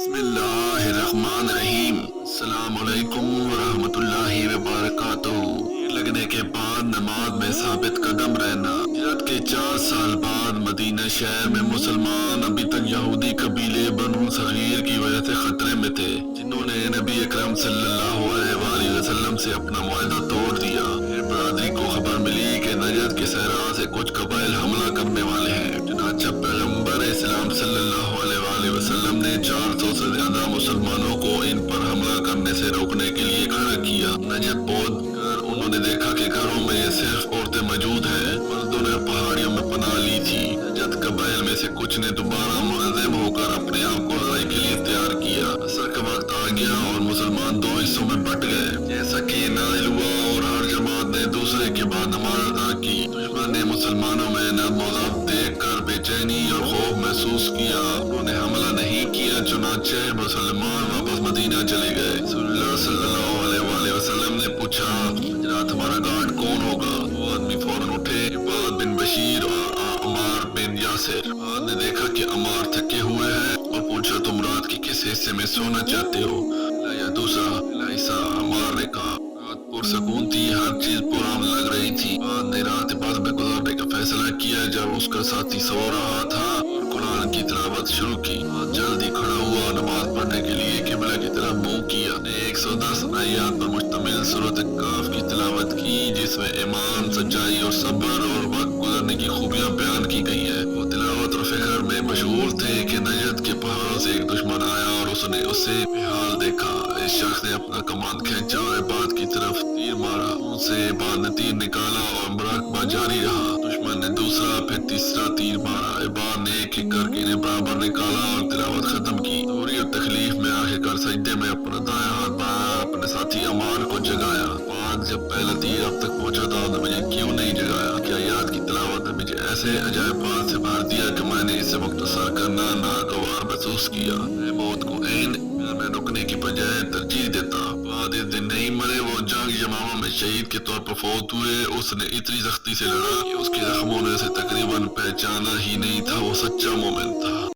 بسم اللہ الرحمن الرحیم۔ السلام علیکم ورحمۃ اللہ وبرکاتہ۔ لگنے کے بعد نماز میں ثابت قدم رہنا۔ ہجرت کے 4 سال بعد مدینہ شہر میں مسلمان ابھی تک یہودی قبیلے بنو صغیر کی وجہ سے خطرے میں تھے، جنہوں نے نبی اکرم صلی اللہ علیہ وآلہ وسلم سے اپنا معاہدہ توڑ دیا۔ پھر برادری کو خبر ملی کہ نجد کے صحرا سے کچھ قبائل حملہ کرنے والے ہیں۔ چنانچہ پیغمبر اسلام صلی اللہ علیہ وآلہ وسلم نے 400 سے زیادہ مسلمانوں کو ان پر حملہ کرنے سے روکنے کے لیے کھڑا کیا۔ نجد پہنچ کر انہوں نے دیکھا کہ گھروں میں صرف عورتیں موجود ہیں، مردوں نے پہاڑیوں میں پناہ لی تھی۔ نجد قبائل میں سے کچھ نے دوبارہ منظم ہو کر اپنے آپ کو لڑائی کے لیے تیار کیا۔ عصر کا وقت آ گیا اور مسلمان 2 حصوں میں بٹ گئے، جیسا کہ نازل ہوا، اور ہر جماعت نے دوسرے کے بعد نماز ادا کی۔ دشمن نے مسلمانوں میں نظم و ضبط دیکھ کر بے چینی اور خوف محسوس کیا۔ انہوں نے حملہ نہیں کیا، چنانچہ مسلمان واپس مدینہ چلے گئے۔ رسول اللہ صلی اللہ علیہ وآلہ وسلم نے پوچھا، حضرات ہمارا گارڈ کون ہوگا؟ وہ آدمی فوراً اٹھے، عباد بن بشیر اور عمار بن یاسر۔ عباد نے دیکھا کہ عمار تھکے ہوئے ہیں اور پوچھا، تم رات کے کس حصے میں سونا چاہتے ہو، پہلا یا دوسرا؟ پہلا حصہ، عمار نے کہا۔ رات پرسکون تھی، ہر چیز پرامن لگ رہی تھی۔ عباد نے رات عبادت میں گزارنے کا فیصلہ کیا۔ جب اس کا ساتھی سو رہا تھا اور قرآن کی تلاوت شروع کی، عباد جلدی کھڑا ہوا، نماز پڑھنے کے لیے قبلہ کی طرف منہ کیا۔ نے 110 آیات پر مشتمل سورۃ کہف کی تلاوت کی، جس میں ایمان، سچائی اور صبر اور وقت گزرنے کی خوبیاں بیان کی گئی ہیں۔ وہ تلاوت اور فکر میں مشغول تھے کہ نجد کے پہاڑوں سے ایک دشمن آیا اور اس نے اسے بے حال دیکھا۔ اس شخص نے اپنا کمان کھینچا اور عباد کی طرف تیر مارا۔ ان سے عباد نے تیر نکالا اور مراقبہ جاری رہا۔ دشمن نے دوسرا پھر تیسرا تیر مارا۔ عباد نے ایک ایک کر کے انہیں برابر نکالا اور تلاوت ختم کی۔ دوری اور تکلیف میں آخرکار سجدے میں اپنا دایاں ہاتھ بڑھایا، اپنے ساتھی عمار کو جگایا۔ عباد، جب پہلا تیر اب تک پہنچا تھا تو مجھے کیوں نہیں جگایا؟ کیا یاد کی تلاوت نے مجھے ایسے عجائبات سے بھر دیا کہ میں نے اسے مختصر کرنا ناگوار محسوس کیا۔ میں موت کو عین میں رکنے کی بجائے ترجیح دیتا۔ بعد اس دن نہیں مرے، وہ جنگ یمامہ میں شہید کے طور پر فوت ہوئے۔ اس نے اتنی سختی سے لڑا کہ اس کے زخموں نے اسے تقریباً پہچانا ہی نہیں تھا۔ وہ سچا مومن تھا۔